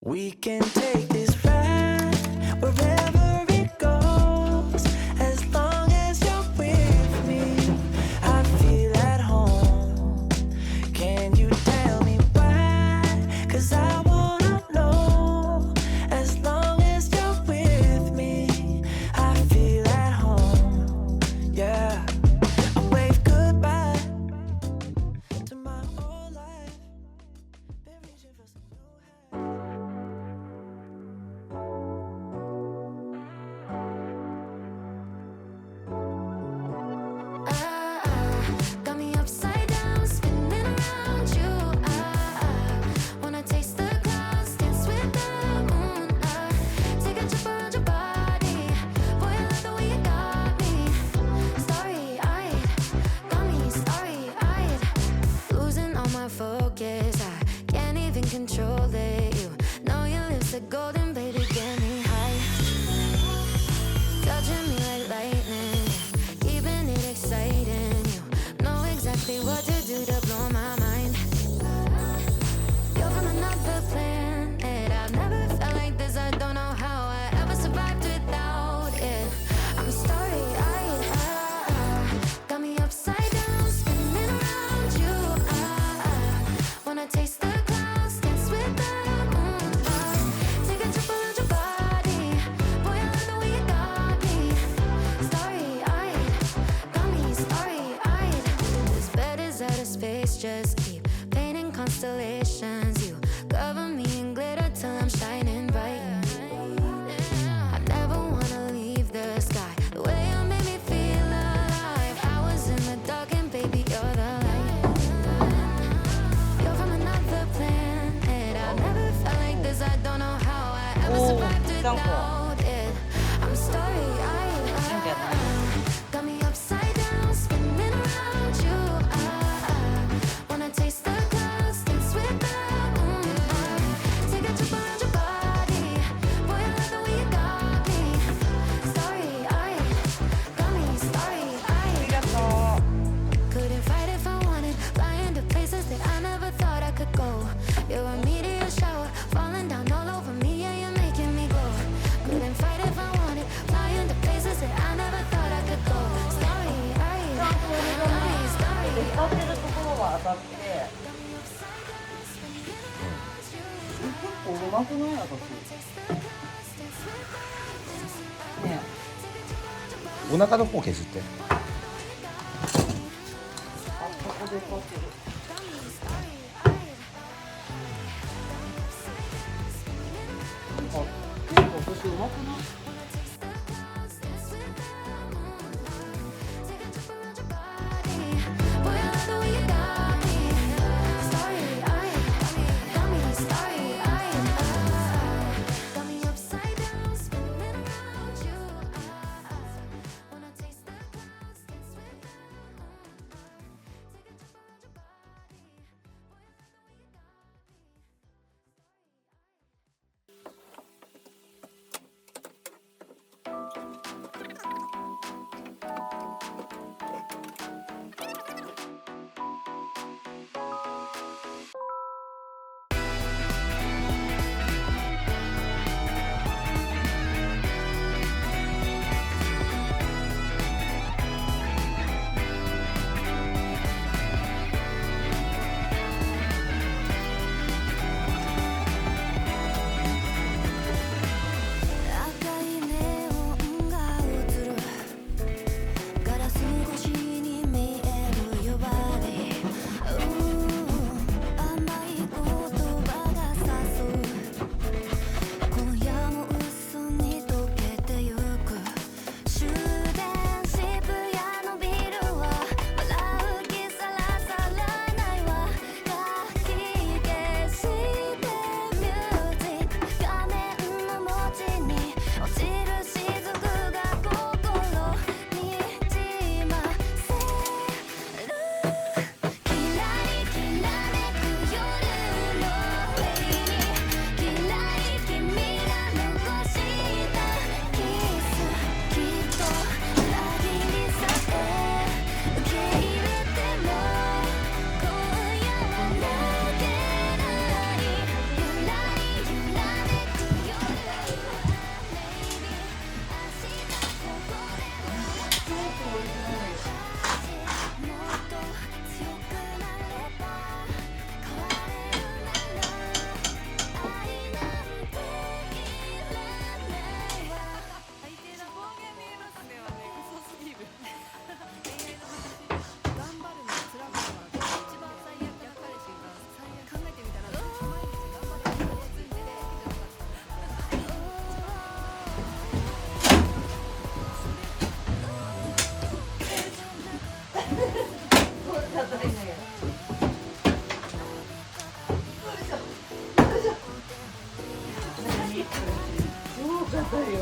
We can take this ride wherever it goes, as long as you're with me. I feel at home. Can you tell me why? 'Cause I wanna know. As long as you're with me, I feel at home. Yeah, I wave goodbye to my old life. Been reaching for some new heights. Got me upside down, spinning around you. Wanna taste the clouds, dance with the moon. Take a trip around your body. Boy, I love the way you got me. Starry-eyed, got me starry-eyed. Losing all my focus, I can't even control it. You know your lips are golden, baby, get me high. Touching me like lightning, keeping it exciting. You know exactly what to do to blow my mind. You're from another planet. I've never felt like this. I don't know how I ever survived without it. I'm starry-eyed. Got me upside down, spinning around you. Wanna taste the clouds, dance with the moon. Take a trip around your body. Boy, I love the way you got me. Starry-eyed, got me starry-eyed. This bed is out of space, just keep painting constellations. You cover me in glitter till I'm shining bright. I never wanna leave the sky. The way you made me feel alive. I was in the dark and baby, you're the light. You're from another planet. I've never felt like this. I don't know how I ever survived without it. I'm starry-eyed. Got me upside down, spinning around you. Wanna taste the clouds, dance with the moon. Take a trip around your body. Boy, I love the way you got me. Starry-eyed, got me starry-eyed. Couldn't fight if I wanted, flying to places that I never thought I could go. You're a meteor shower, falling down all over me, yeah, you're making me glow. Couldn't fight if I wanted, flying to places that I never thought I could go. Starry-eyed, got me 使ってるところは当たって結構うまくない私ねお腹の方削って。あここでこうする結構私うまくないBoy, I love the way you got me. Starry-eyed, got me starry-eyed. Got me upside down, spinning around you. Wanna taste the clouds, dance with the moon. Take a trip around your body. Boy, I love the way you got me. さいよ。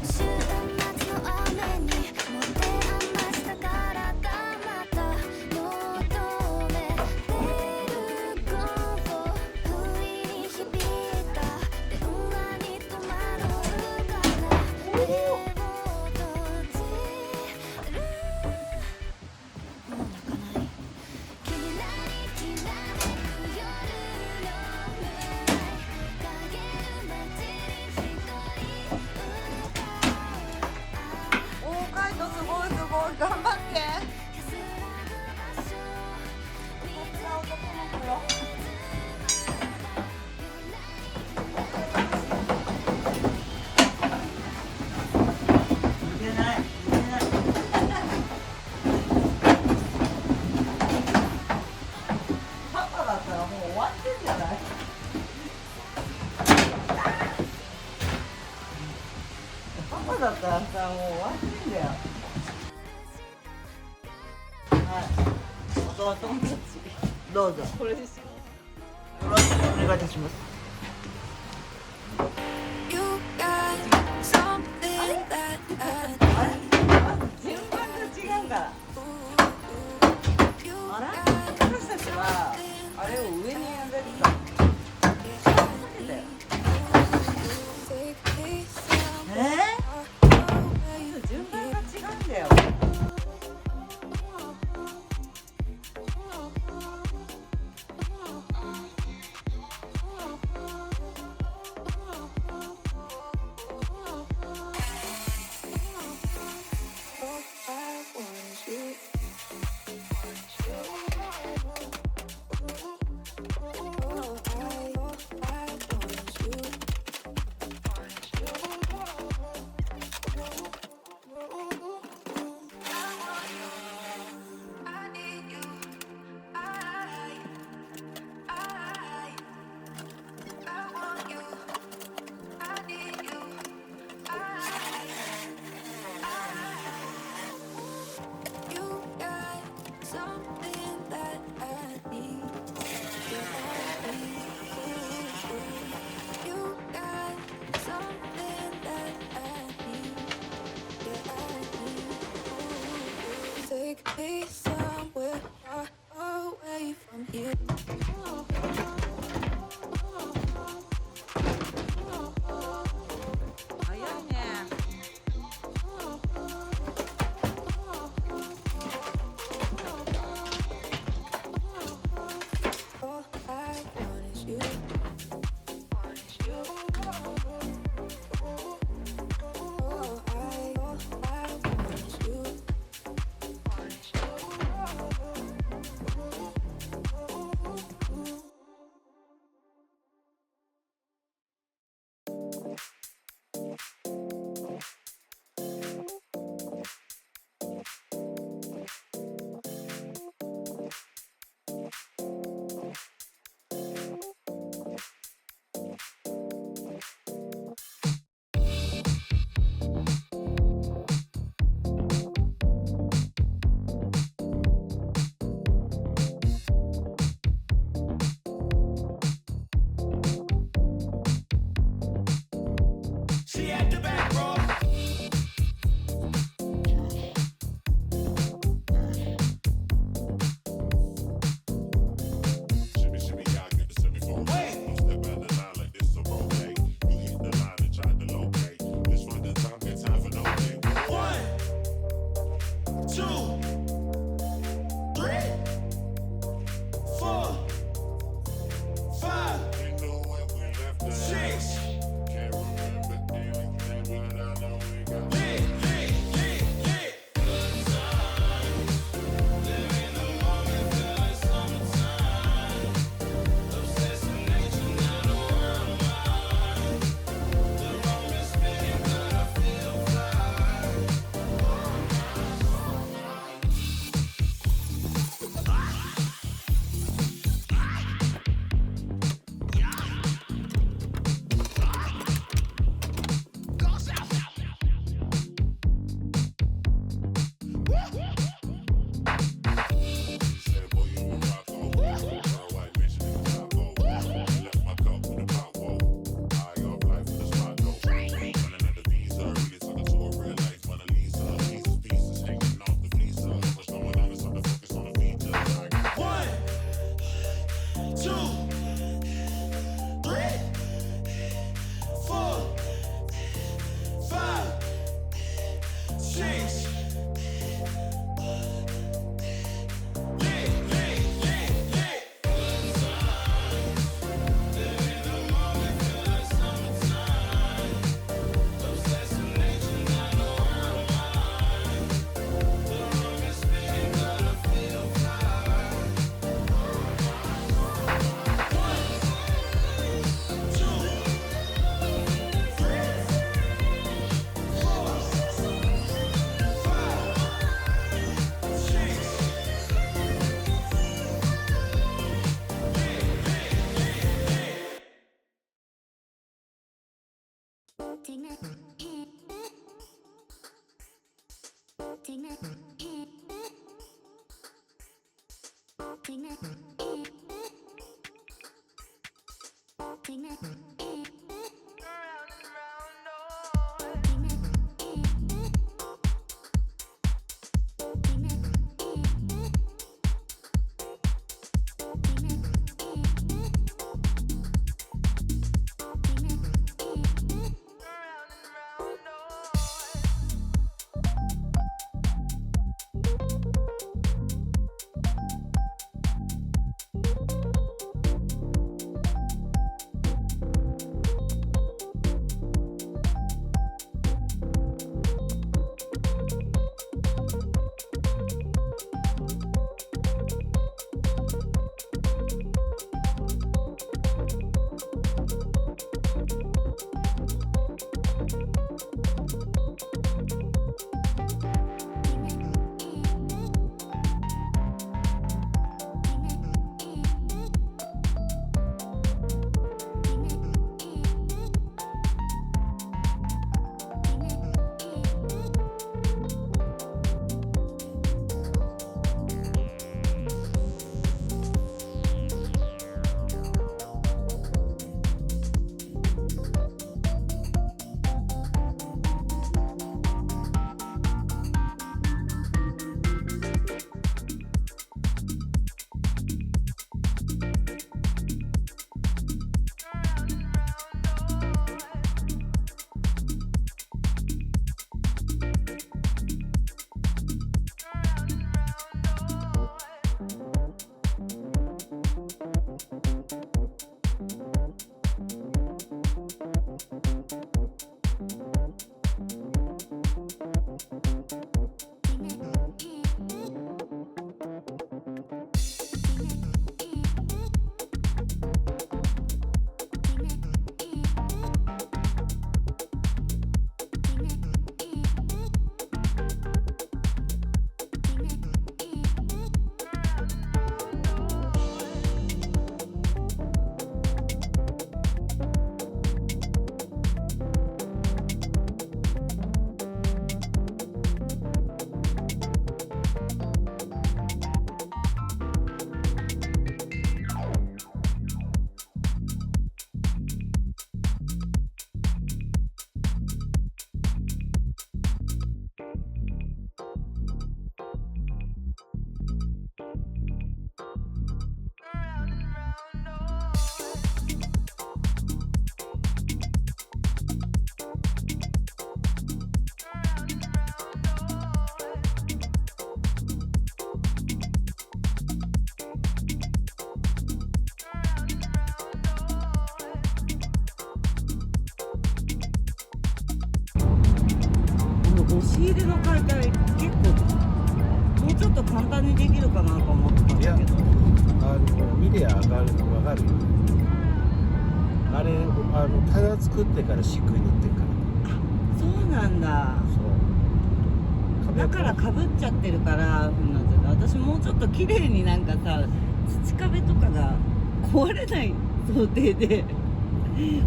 週末の雨に持て余した体がまた求めてるコンフォ不意に響いた電話に戸惑うから目を閉じるもう泣かないキラリキラめく夜の未来陰る街に一人歌うおー、カイトすごいすごい、頑張って。安らぐ場所こちら男の子よ。似てない、似てない。パパだったらもう終わってんじゃない？パパだったらさ、もう終わってんだよ。はい、弟たち、どうぞ。これですよ。よろしくお願いいたします。You got something that I あれ、まず順番が違うから。あら、私たちはあれを上にやんでるから。下だけだよ。順番が違うんだよ。Take me somewhere far away from here. 早いね。All I want is you. All I want is you. 押し入れの解体結構もうちょっと簡単にできるかなと思ってたんだけど、見りゃ上がるの分かるよ。あれ棚作ってから漆喰塗ってるから。そうなんだ。そうだからかぶっちゃってるから私もうちょっと綺麗になんかさ土壁とかが壊れない想定で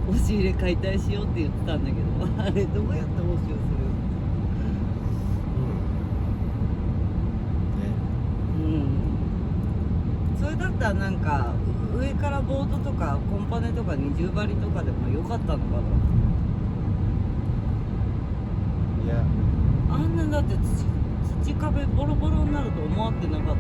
押し入れ解体しようって言ってたんだけど、あれどうやって補修する？それだったらなんか上からボードとかコンパネとか二重張りとかでもよかったのかな。いやあんなだって土壁ボロボロになると思ってなかった。あ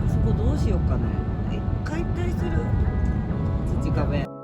そこどうしようかね。解体する？土壁。